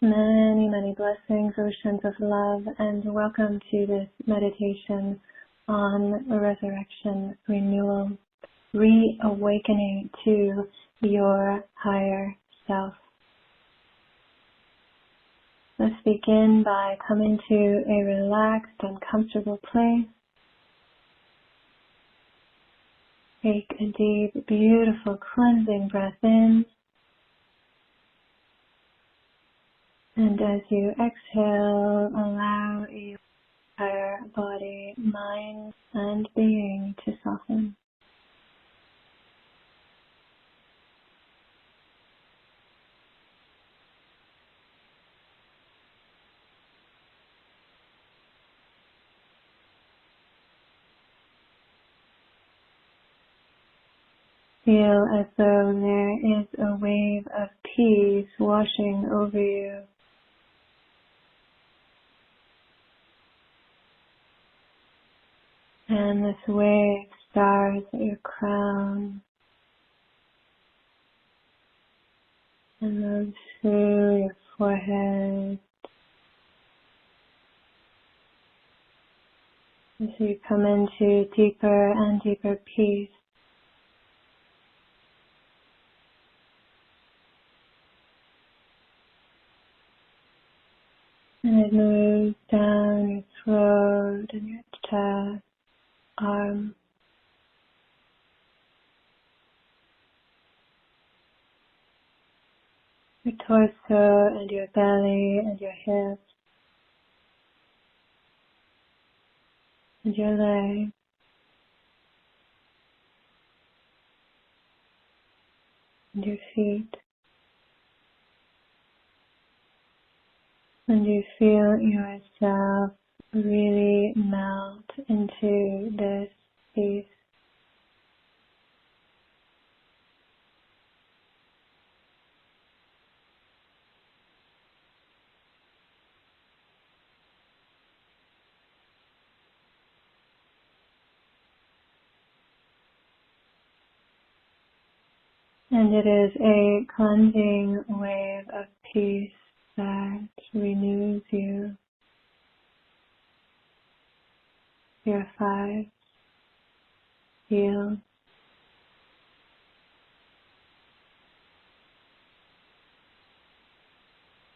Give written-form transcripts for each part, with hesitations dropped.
Many, many blessings, oceans of love, and welcome to this meditation on resurrection, renewal, reawakening to your higher self. Let's begin by coming to a relaxed and comfortable place. Take a deep, beautiful, cleansing breath in. And as you exhale, allow your entire body, mind, and being to soften. Feel as though there is a wave of peace washing over you. And this wave starts at your crown and moves through your forehead as you come into deeper and deeper peace. And it moves down your throat and your chest, arm, your torso and your belly and your hips and your legs, and your feet. And you feel yourself really melt into this peace. And it is a cleansing wave of peace that renews you, purifies, heals,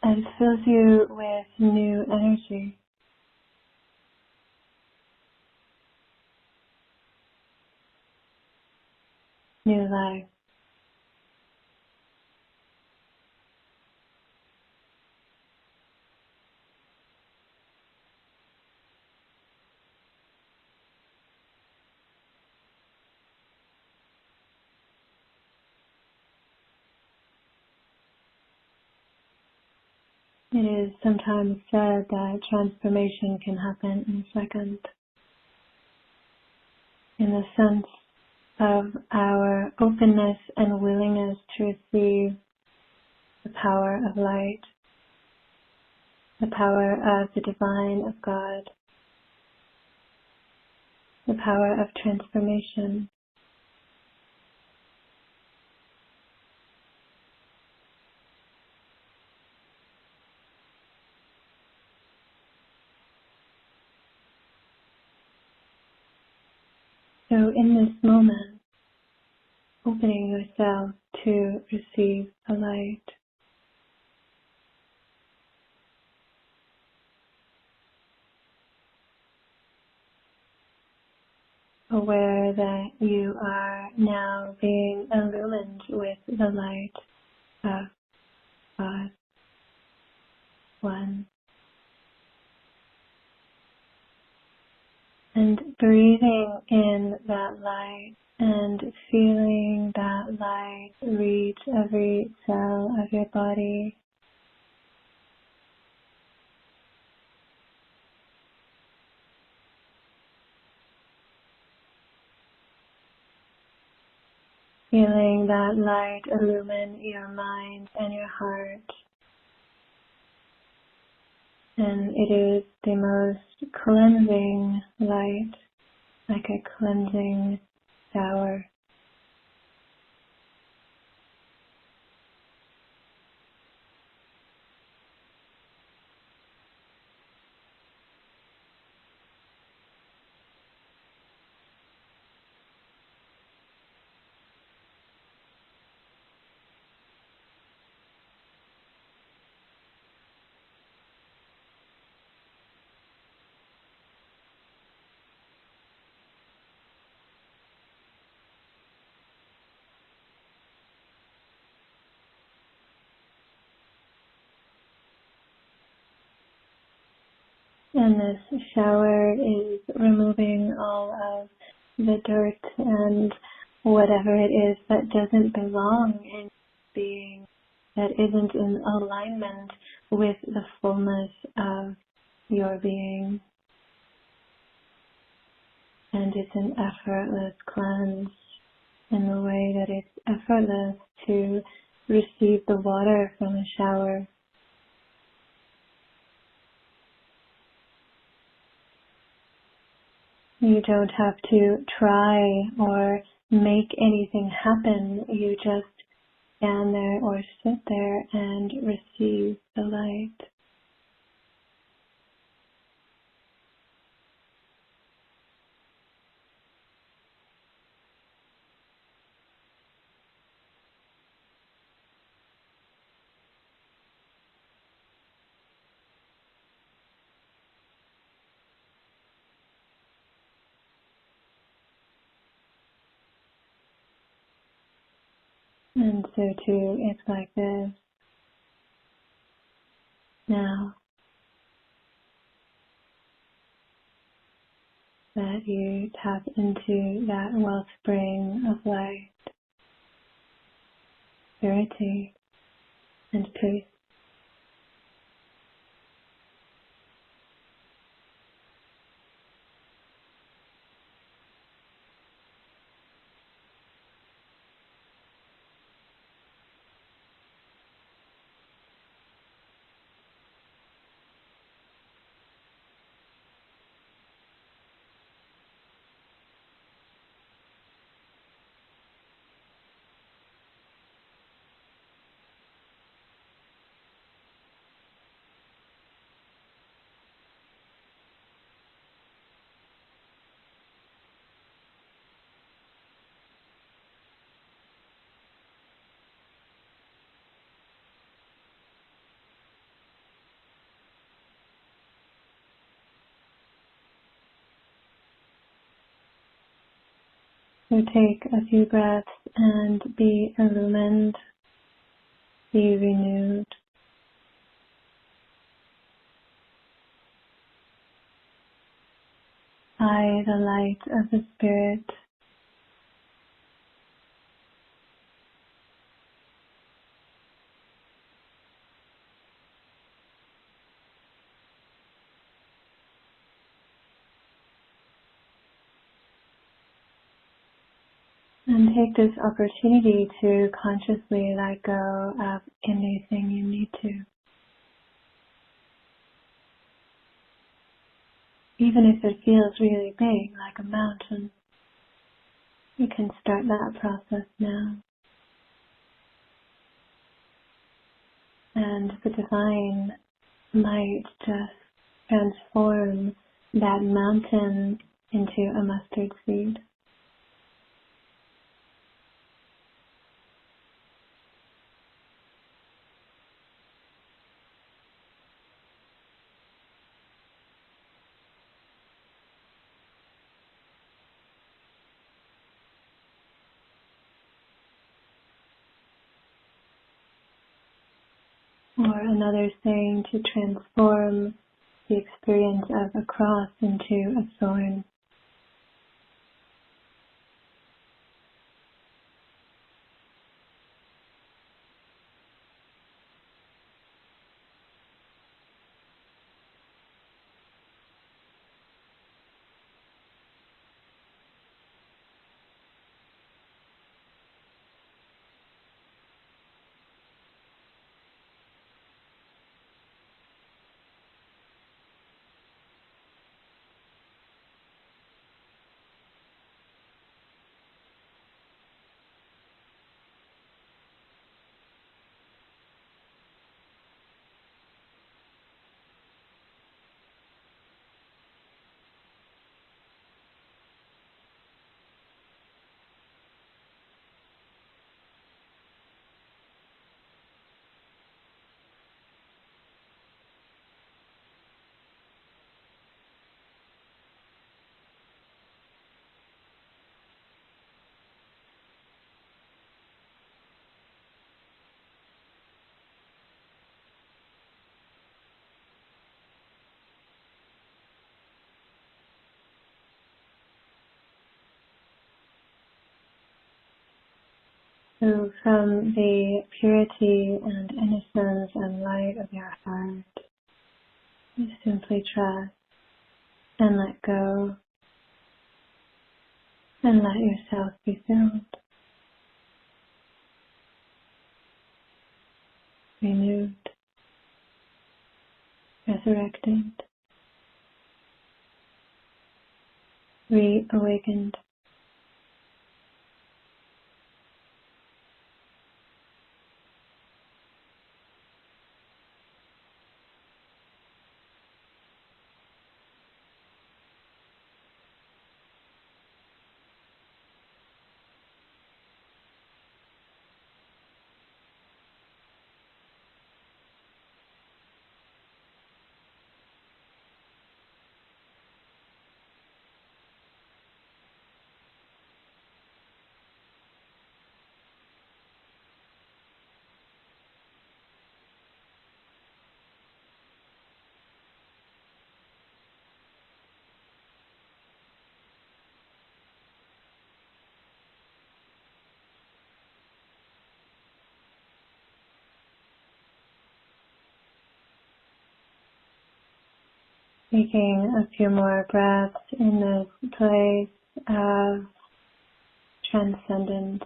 and fills you with new energy. New life. It is sometimes said that transformation can happen in a second, in the sense of our openness and willingness to receive the power of light, the power of the divine of God, the power of transformation. So in this moment, opening yourself to receive the light, aware that you are now being illumined with the light of God, one. And breathing in that light and feeling that light reach every cell of your body. Feeling that light illumine your mind and your heart. And it is the most cleansing light, like a cleansing shower. And this shower is removing all of the dirt and whatever it is that doesn't belong in being, that isn't in alignment with the fullness of your being. And it's an effortless cleanse in the way that it's effortless to receive the water from a shower. You don't have to try or make anything happen. You just stand there or sit there and receive the light. And so too, it's like this. Now that you tap into that wellspring of light, purity, and peace. So take a few breaths and be illumined, be renewed. By the light of the Spirit. And take this opportunity to consciously let go of anything you need to. Even if it feels really big, like a mountain, you can start that process now. And the divine might just transform that mountain into a mustard seed. Or another saying, to transform the experience of a cross into a thorn. So from the purity and innocence and light of your heart, you simply trust and let go and let yourself be filled, renewed, resurrected, reawakened. Taking a few more breaths in this place of transcendence.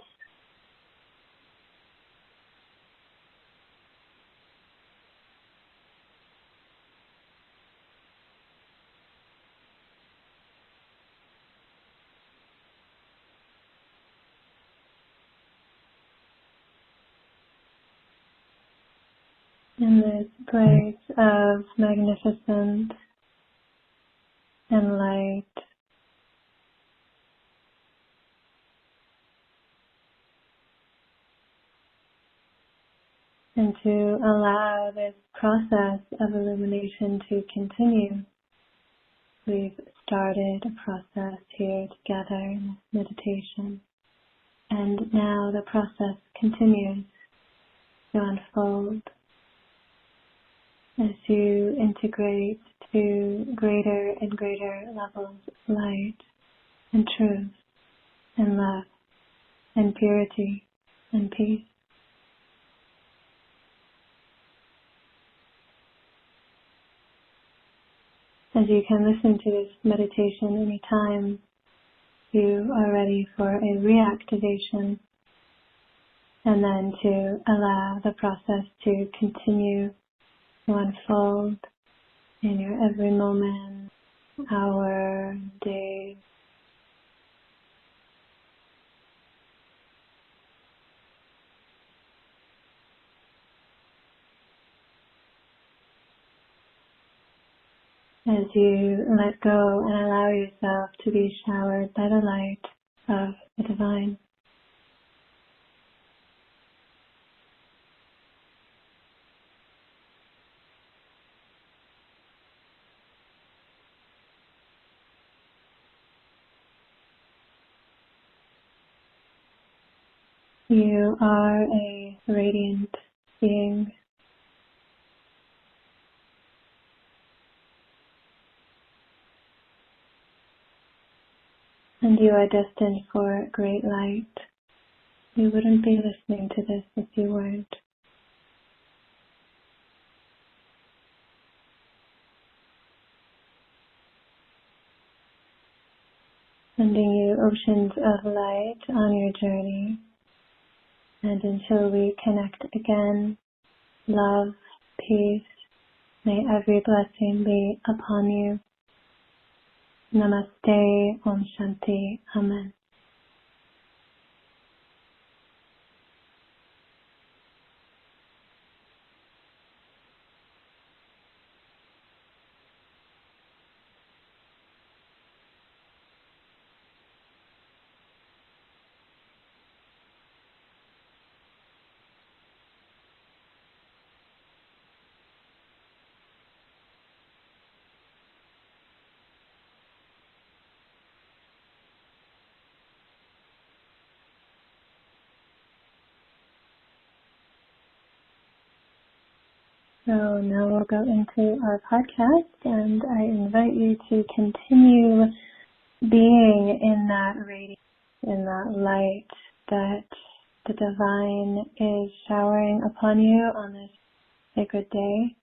In this place of magnificence and light. And to allow this process of illumination to continue. We've started a process here together in this meditation. And now the process continues to unfold as you integrate to greater and greater levels of light and truth and love and purity and peace. As you can listen to this meditation anytime you are ready for a reactivation, and then to allow the process to continue to unfold in your every moment, hour, day. As you let go and allow yourself to be showered by the light of the divine. You are a radiant being. And you are destined for great light. You wouldn't be listening to this if you weren't. Sending you oceans of light on your journey. And until we connect again, love, peace, may every blessing be upon you. Namaste, Om Shanti, Amen. So now we'll go into our podcast, and I invite you to continue being in that radiance, in that light that the divine is showering upon you on this sacred day,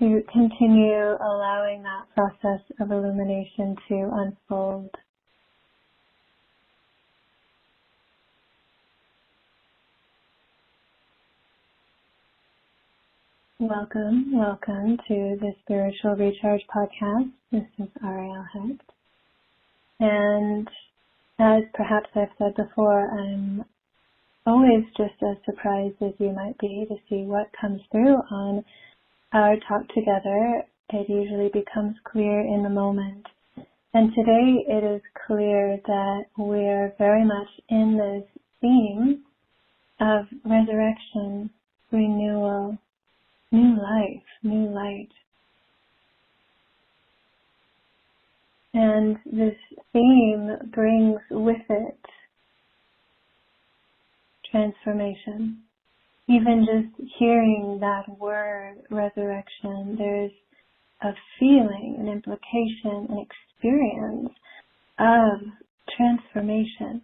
to continue allowing that process of illumination to unfold. Welcome to the Spiritual Recharge Podcast. This is Arielle Hecht. And as perhaps I've said before, I'm always just as surprised as you might be to see what comes through on our talk together. It usually becomes clear in the moment. And today it is clear that we're very much in this theme of resurrection, renewal, new life, new light. And this theme brings with it transformation. Even just hearing that word, resurrection, there's a feeling, an implication, an experience of transformation.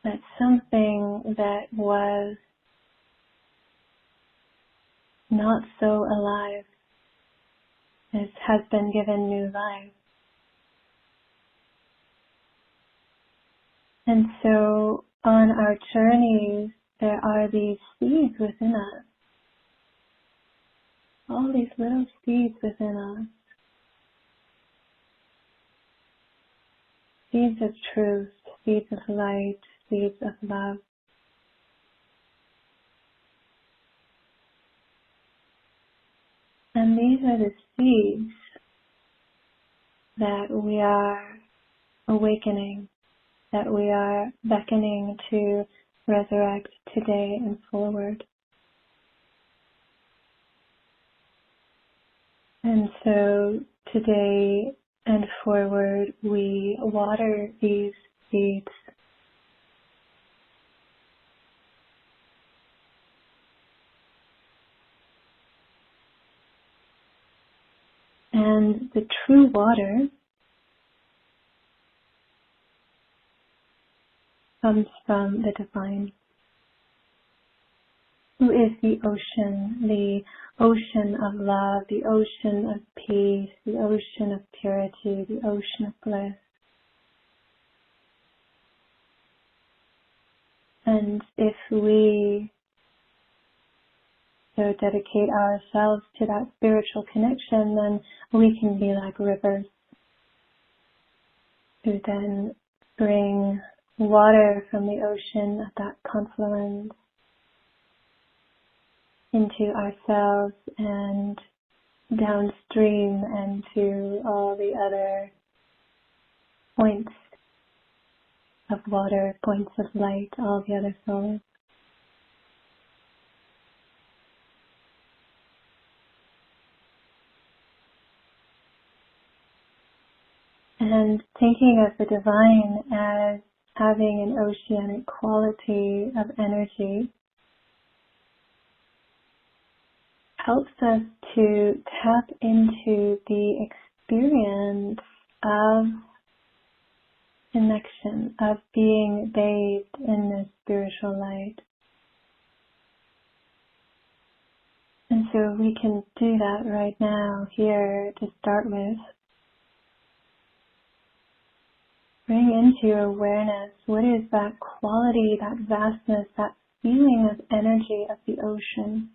That something that was not so alive has been given new life. And so on our journeys, there are these seeds within us. All these little seeds within us. Seeds of truth, seeds of light, seeds of love. And these are the seeds that we are awakening, that we are beckoning to resurrect today and forward. And so today and forward, we water these seeds. And the true water comes from the divine, who is the ocean of love, the ocean of peace, the ocean of purity, the ocean of bliss. And if we so dedicate ourselves to that spiritual connection, then we can be like rivers who then bring water from the ocean at that confluence into ourselves and downstream and to all the other points of water, points of light, all the other souls. And thinking of the divine as having an oceanic quality of energy helps us to tap into the experience of connection, of being bathed in this spiritual light. And so we can do that right now, here, to start with. Bring into your awareness what is that quality, that vastness, that feeling of energy of the ocean.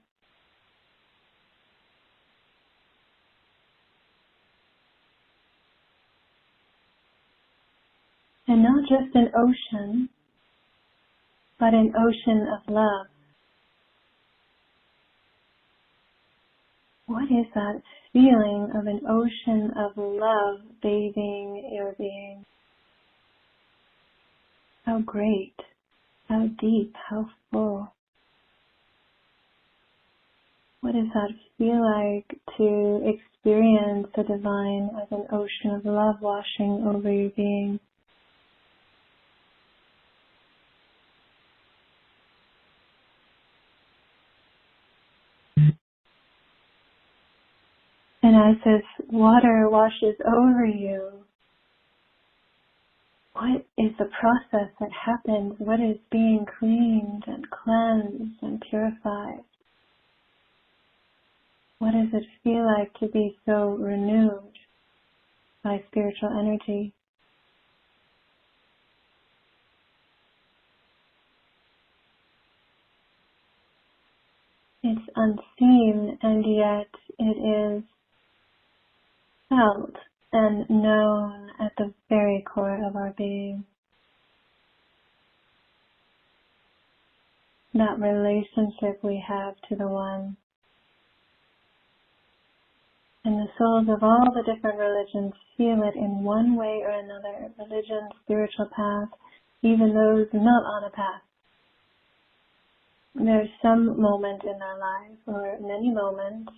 And not just an ocean, but an ocean of love. What is that feeling of an ocean of love bathing your being? How great, how deep, how full. What does that feel like to experience the divine as an ocean of love washing over your being? And as this water washes over you, what is the process that happens? What is being cleaned and cleansed and purified? What does it feel like to be so renewed by spiritual energy? It's unseen, and yet it is felt and known at the very core of our being. That relationship we have to the One. And the souls of all the different religions feel it in one way or another. Religion, spiritual path, even those not on a path. There's some moment in their life, or many moments,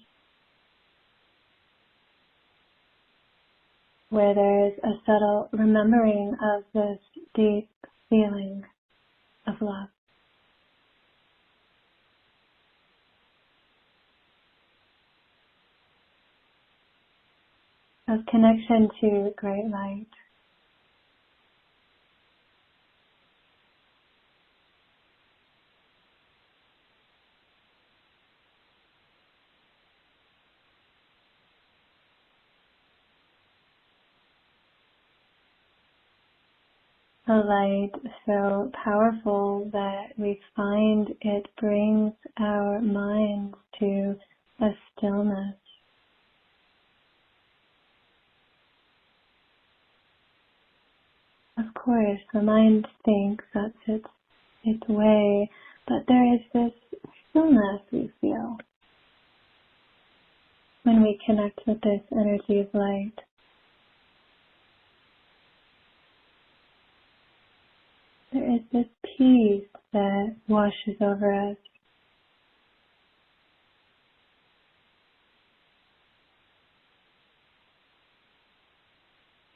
where there's a subtle remembering of this deep feeling of love. Of connection to great light. A light so powerful that we find it brings our minds to a stillness. Of course, the mind thinks that's its way, but there is this stillness we feel when we connect with this energy of light. There is this peace that washes over us.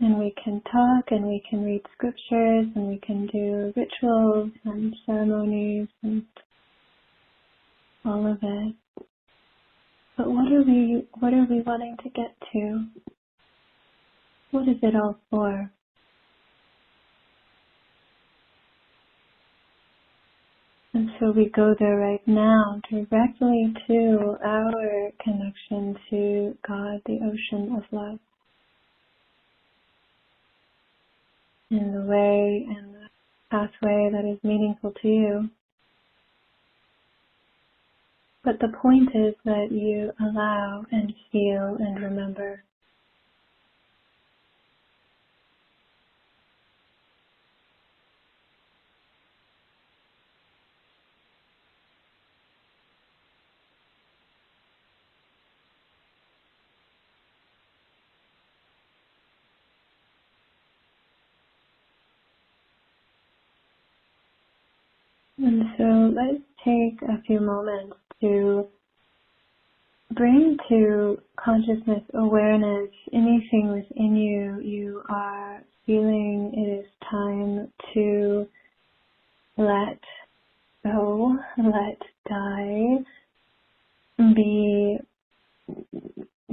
And we can talk and we can read scriptures and we can do rituals and ceremonies and all of it. But what are we wanting to get to? What is it all for? And so we go there right now, directly to our connection to God, the ocean of love. In the way and the pathway that is meaningful to you. But the point is that you allow and feel and remember. And so let's take a few moments to bring to consciousness awareness anything within you are feeling it is time to let go, let die, be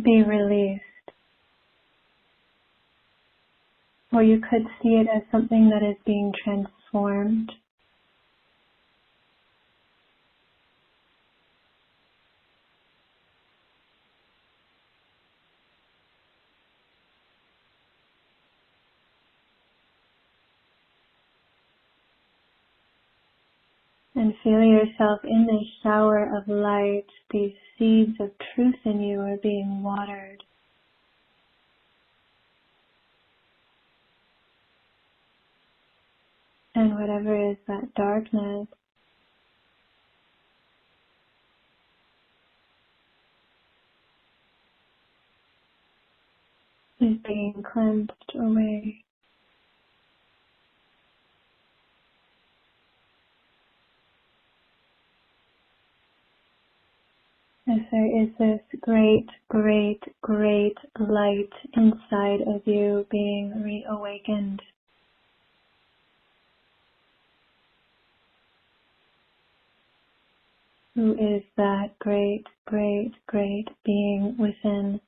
released. Or you could see it as something that is being transformed. And feel yourself in this shower of light. These seeds of truth in you are being watered. And whatever is that darkness is being cleansed away. As there is this great, great, great light inside of you being reawakened. Who is that great, great, great being within?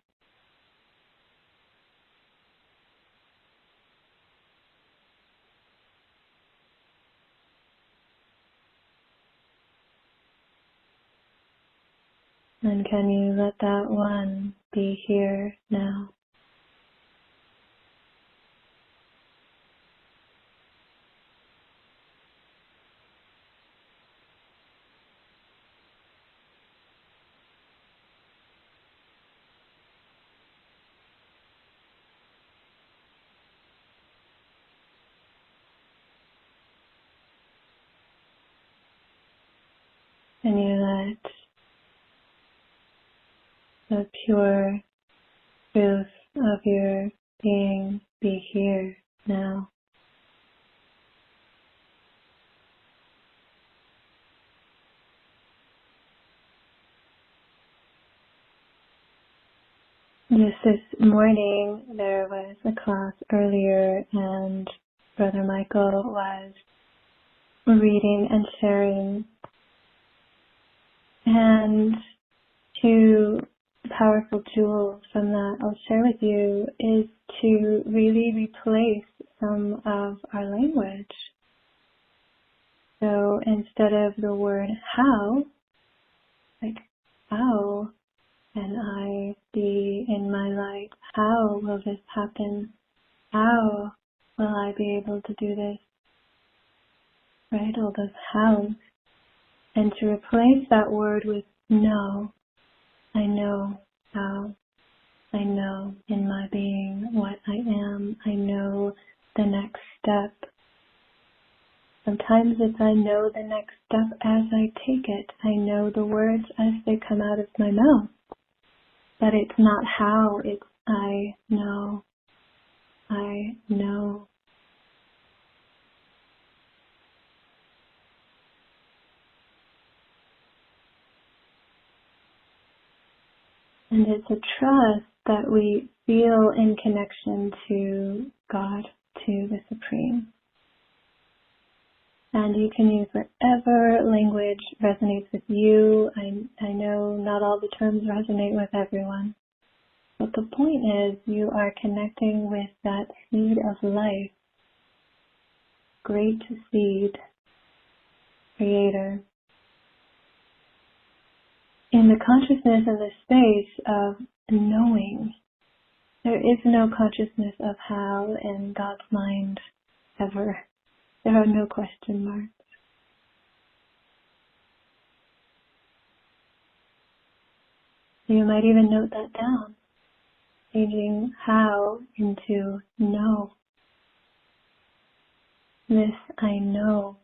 And can you let that one be here now? And you let the pure truth of your being be here now. Just this morning, there was a class earlier, and Brother Michael was reading and sharing. And two powerful jewels from that I'll share with you is to really replace some of our language. So instead of the word how, like how can I be in my light? How will this happen? How will I be able to do this? Right? All those hows. And to replace that word with no. I know how. I know in my being what I am. I know the next step. Sometimes it's I know the next step as I take it. I know the words as they come out of my mouth. But it's not how, it's I know. I know. And it's a trust that we feel in connection to God, to the Supreme. And you can use whatever language resonates with you. I know not all the terms resonate with everyone. But the point is you are connecting with that seed of life, great seed, creator, in the consciousness and the space of knowing. There is no consciousness of how in God's mind ever. There are no question marks. You might even note that down, changing how into know. This I know.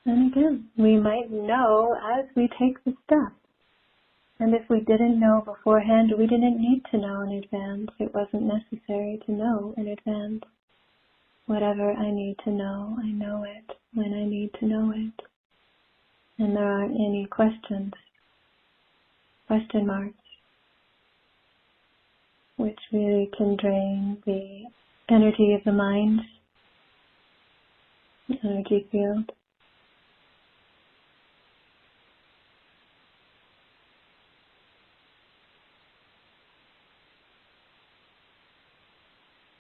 And again, we might know as we take the step. And if we didn't know beforehand, we didn't need to know in advance. It wasn't necessary to know in advance. Whatever I need to know, I know it when I need to know it. And there aren't any question marks, which really can drain the energy of the mind, the energy field.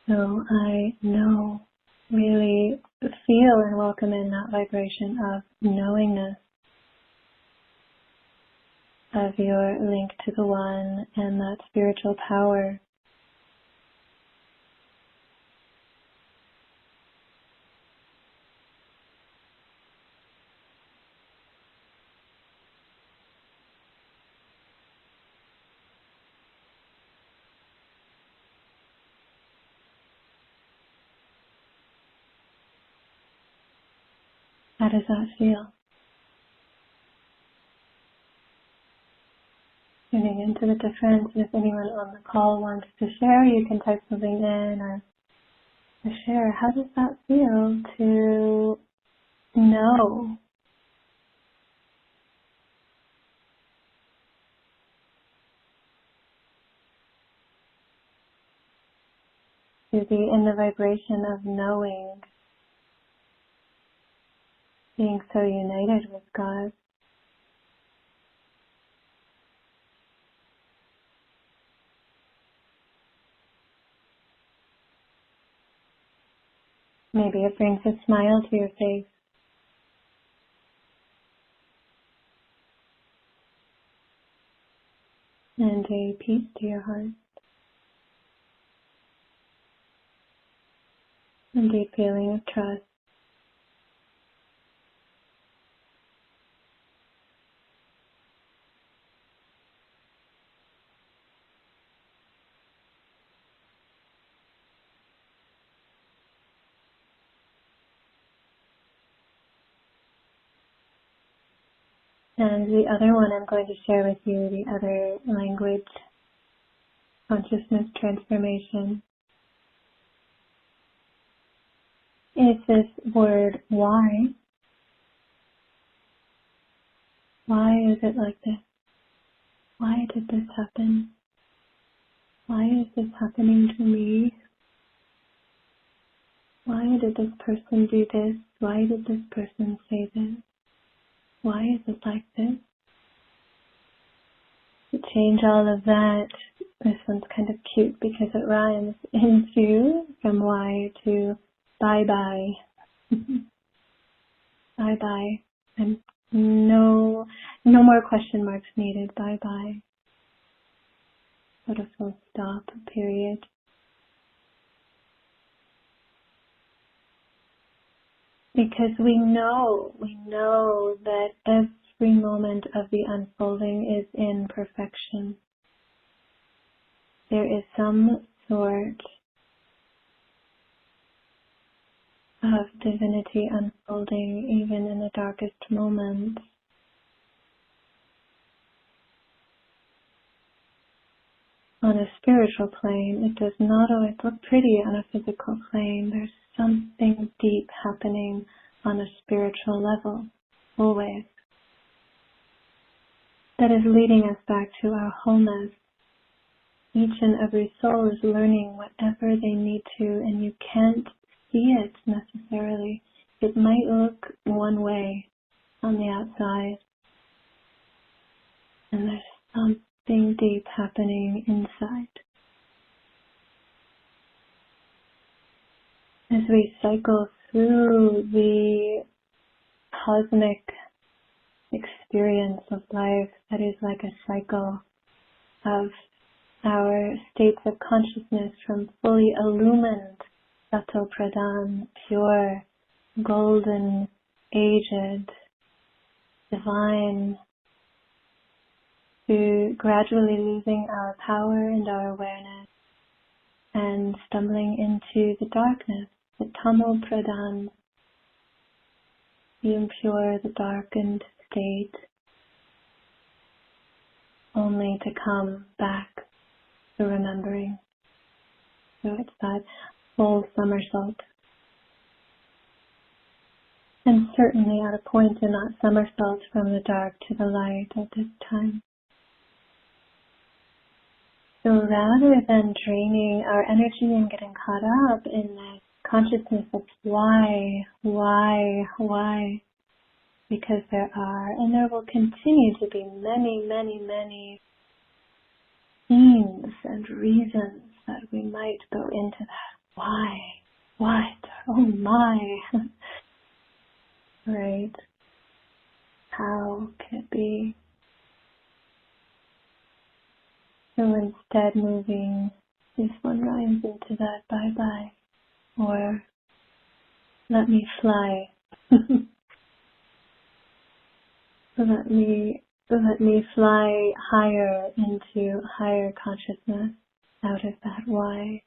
So I know, really feel and welcome in that vibration of knowingness, of your link to the One and that spiritual power. How does that feel? Tuning into the difference. If anyone on the call wants to share, you can type something in or share. How does that feel to know? To be in the vibration of knowing, being so united with God. Maybe it brings a smile to your face. and a peace to your heart, and a feeling of trust. And the other one I'm going to share with you, the other language, consciousness transformation, is this word why. Why is it like this? Why did this happen? Why is this happening to me? Why did this person do this? Why did this person say this? Why is it like this? To change all of that, this one's kind of cute because it rhymes into from why to bye-bye. Bye-bye. And no more question marks needed. Bye-bye. Put a full stop, period. Because we know that every moment of the unfolding is in perfection. There is some sort of divinity unfolding even in the darkest moments. On a spiritual plane, it does not always look pretty on a physical plane. There's something deep happening on a spiritual level, always, that is leading us back to our wholeness. Each and every soul is learning whatever they need to, and you can't see it necessarily. It might look one way on the outside, and there's something deep happening inside. As we cycle through the cosmic experience of life that is like a cycle of our states of consciousness from fully illumined, Sato Pradhan, pure, golden, aged, divine, to gradually losing our power and our awareness and stumbling into the darkness, the Tamo Pradhan, the impure, the darkened state, only to come back to remembering. So it's that full somersault. And certainly at a point in that somersault from the dark to the light at this time. So rather than draining our energy and getting caught up in this consciousness of why, because there are, and there will continue to be many themes and reasons that we might go into that. Why? What? Oh my. Right? How can it be? So instead moving, this one rhymes into that bye-bye, or let me fly. Let me fly higher into higher consciousness out of that why,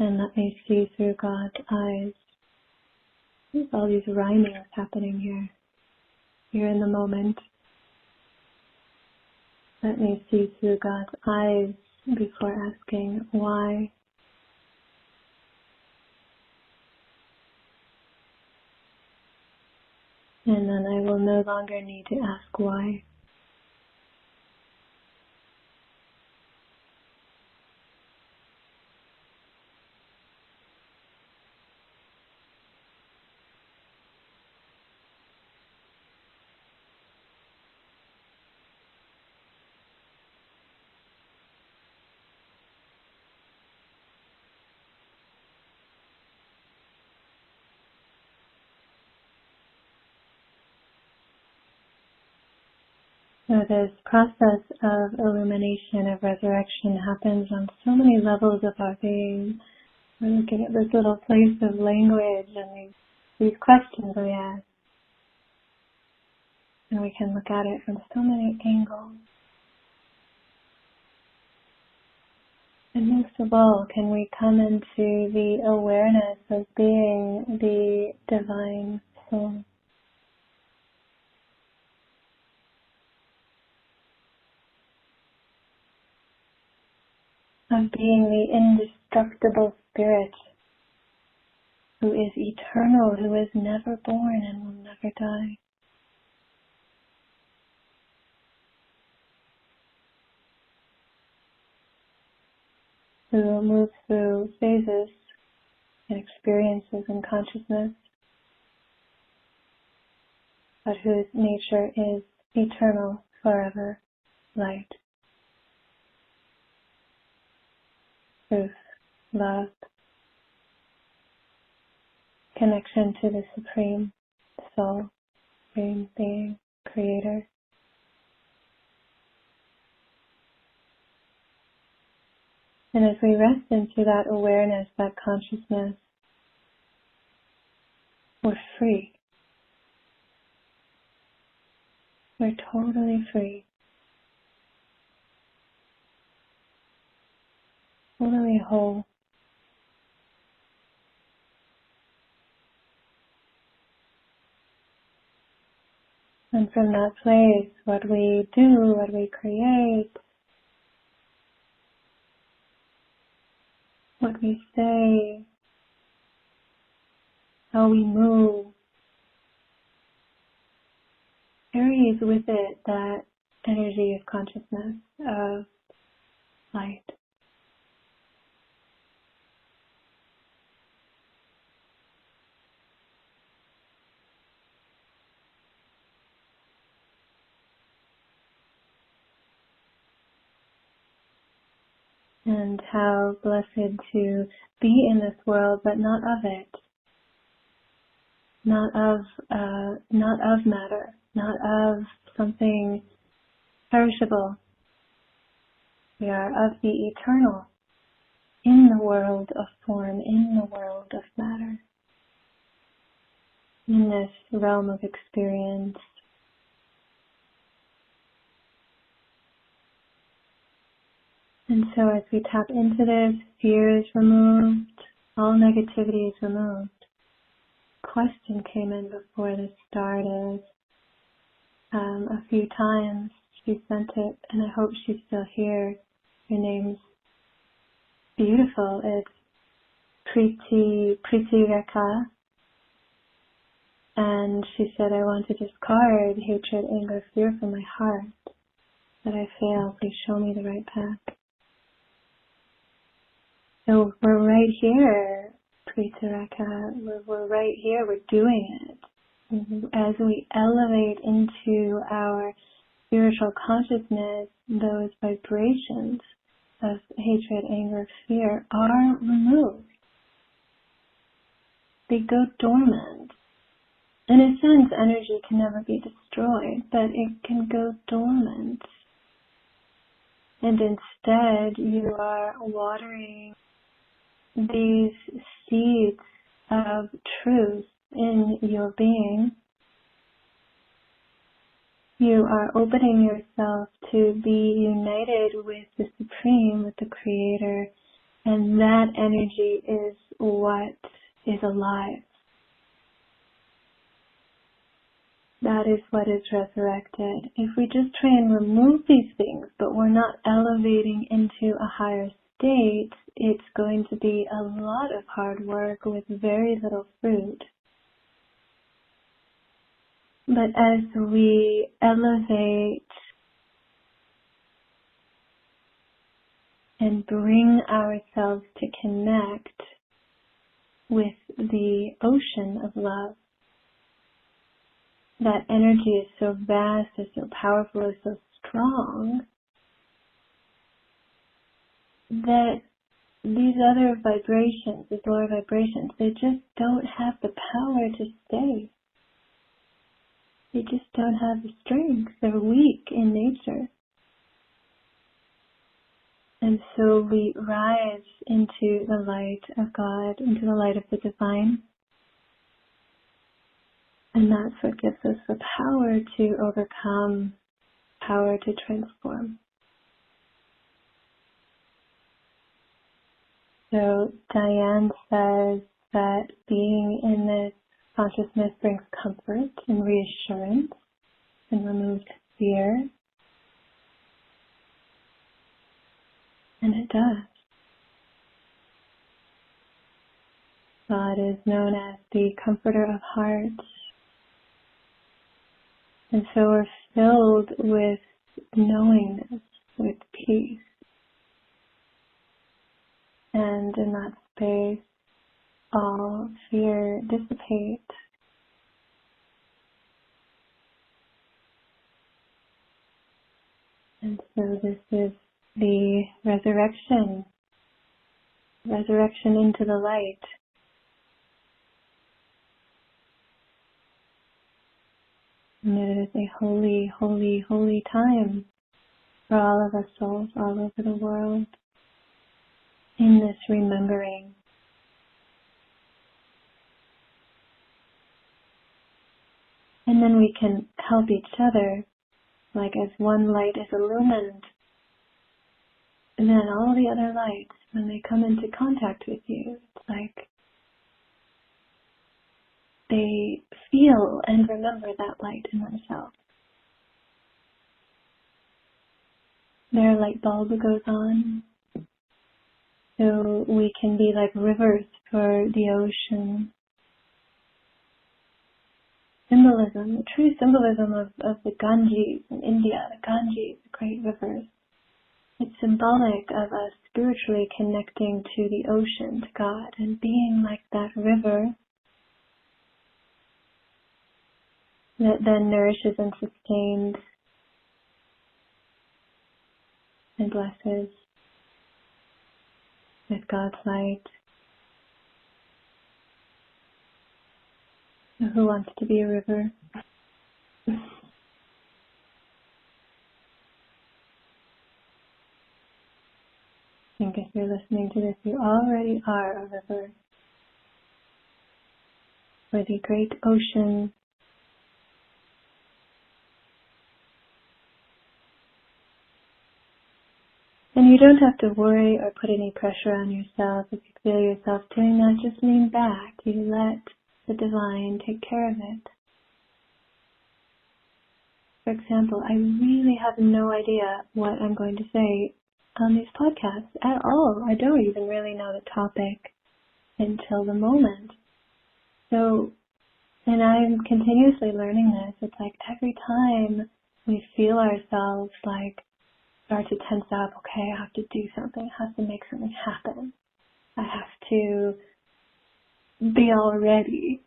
and let me see through God's eyes. There's all these rhymings happening here in the moment. Let me see through God's eyes before asking why. And then I will no longer need to ask why. So this process of illumination, of resurrection, happens on so many levels of our being. We're looking at this little place of language and these questions we ask. And we can look at it from so many angles. And most of all, can we come into the awareness of being the divine soul. Of being the indestructible spirit who is eternal, who is never born and will never die. Who moves through phases and experiences in consciousness, but whose nature is eternal, forever, light, truth, love, connection to the Supreme Soul, Supreme Being, Creator. And as we rest into that awareness, that consciousness, we're free. We're totally free. Totally whole. And from that place, what we do, what we create, what we say, how we move, carries with it that energy of consciousness, of light. And how blessed to be in this world, but not of it. Not of matter, not of something perishable. We are of the eternal, in the world of form, in the world of matter, in this realm of experience. And so as we tap into this, fear is removed, all negativity is removed. Question came in before this started a few times. She sent it, and I hope she's still here. Your name's beautiful. It's Preeti Rekha. And she said, I want to discard hatred, anger, fear from my heart. That I fail. Please show me the right path. So we're right here, Preeti Rekha. We're right here. We're doing it. As we elevate into our spiritual consciousness, those vibrations of hatred, anger, fear are removed. They go dormant. In a sense, energy can never be destroyed, but it can go dormant. And instead, you are watering these seeds of truth in your being. You are opening yourself to be united with the Supreme, with the Creator, and that energy is what is alive. That is what is resurrected. If we just try and remove these things, but we're not elevating into a higher state, it's going to be a lot of hard work with very little fruit. But as we elevate and bring ourselves to connect with the ocean of love, that energy is so vast, is so powerful, is so strong, that these other vibrations, these lower vibrations, they just don't have the power to stay. They just don't have the strength. They're weak in nature. And so we rise into the light of God, into the light of the divine. And that's what gives us the power to overcome, power to transform. So Diane says that being in this consciousness brings comfort and reassurance and removes fear. And it does. God is known as the comforter of hearts. And so we're filled with knowingness, with peace. And in that space, all fear dissipates. And so this is the resurrection into the light. And it is a holy, holy, holy time for all of us souls all over the world in this remembering. And then we can help each other, like as one light is illumined, and then all the other lights, when they come into contact with you, it's like they feel and remember that light in themselves. Their light bulb goes on. So we can be like rivers for the ocean. Symbolism, the true symbolism of the Ganges in India, the Ganges, the great rivers. It's symbolic of us spiritually connecting to the ocean, to God, and being like that river that then nourishes and sustains and blesses with God's light. So who wants to be a river? I think if you're listening to this, you already are a river for the great ocean. And you don't have to worry or put any pressure on yourself. If you feel yourself doing that, just lean back. You let the divine take care of it. For example, I really have no idea what I'm going to say on these podcasts at all. I don't even really know the topic until the moment. So, and I'm continuously learning this. It's like every time we feel ourselves like start to tense up, okay, I have to do something, I have to make something happen. I have to be all ready.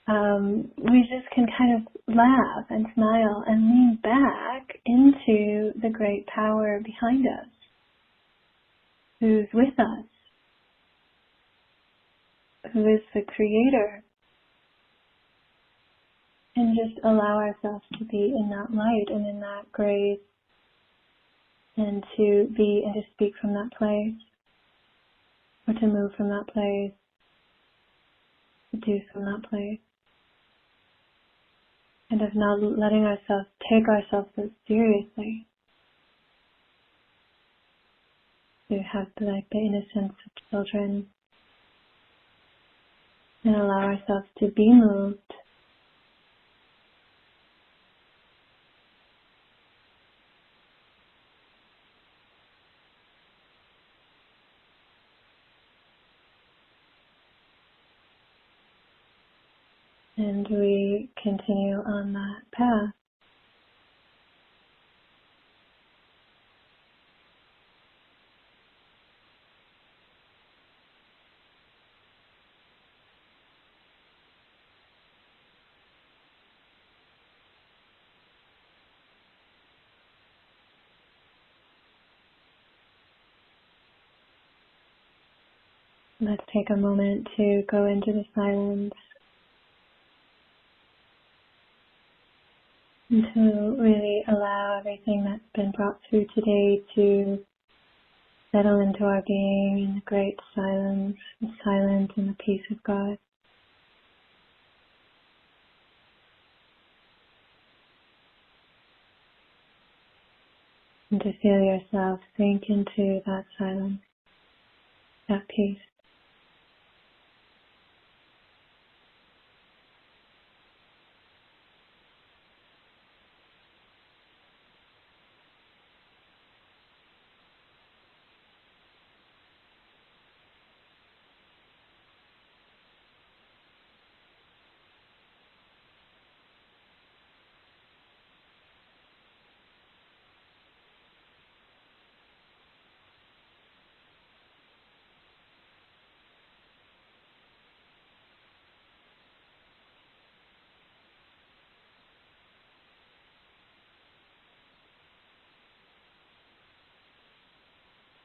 We just can kind of laugh and smile and lean back into the great power behind us, who's with us, who is the creator, and just allow ourselves to be in that light and in that grace, and to be and to speak from that place, or to move from that place, to do from that place. And of not letting ourselves take ourselves so seriously. To have like the innocence of children and allow ourselves to be moved. And we continue on that path. Let's take a moment to go into the silence. And to really allow everything that's been brought through today to settle into our being in the great silence and the peace of God. And to feel yourself sink into that silence, that peace.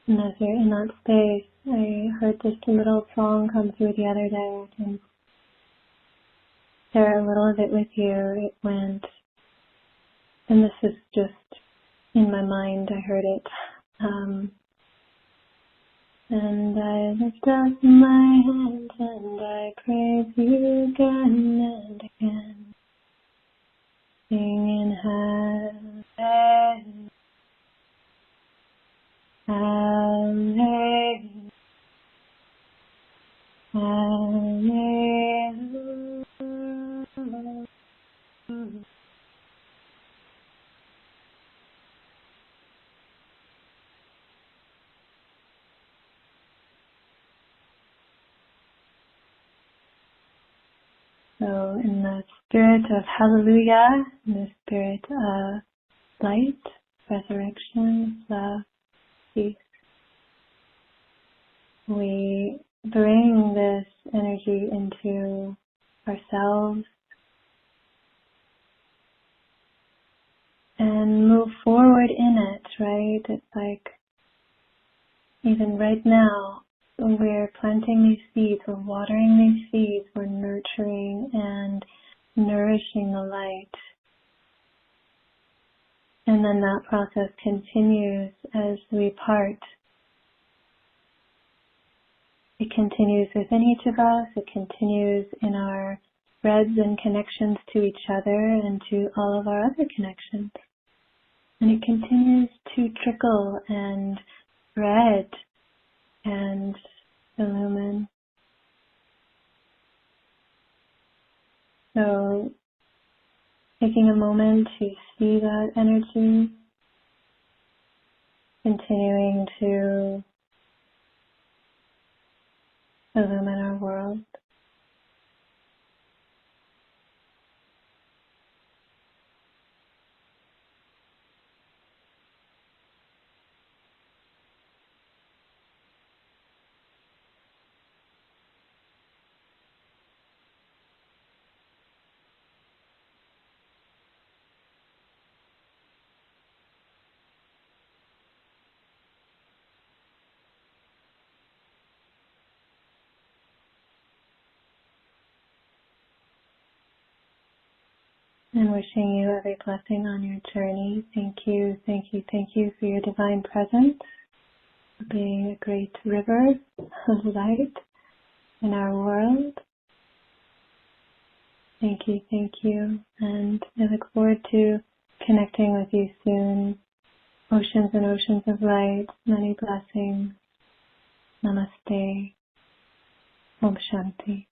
And as you're in that space, I heard this little song come through the other day, and share a little of it with you. It went, and this is just in my mind, I heard it. And I lift up my hands and I praise you again and again, singing hallelujah. Hallelujah, hallelujah. So in the spirit of hallelujah, in the spirit of light, resurrection, love, peace, we bring this energy into ourselves and move forward in it, right? It's like even right now, we're planting these seeds, we're watering these seeds, we're nurturing and nourishing the light. And then that process continues as we part. It continues within each of us, it continues in our threads and connections to each other and to all of our other connections. And it continues to trickle and spread and illumine. So taking a moment to see that energy, continuing to illumine our world. And wishing you every blessing on your journey. Thank you, thank you, thank you for your divine presence, for being a great river of light in our world. Thank you, and I look forward to connecting with you soon. Oceans and oceans of light, many blessings. Namaste. Om Shanti.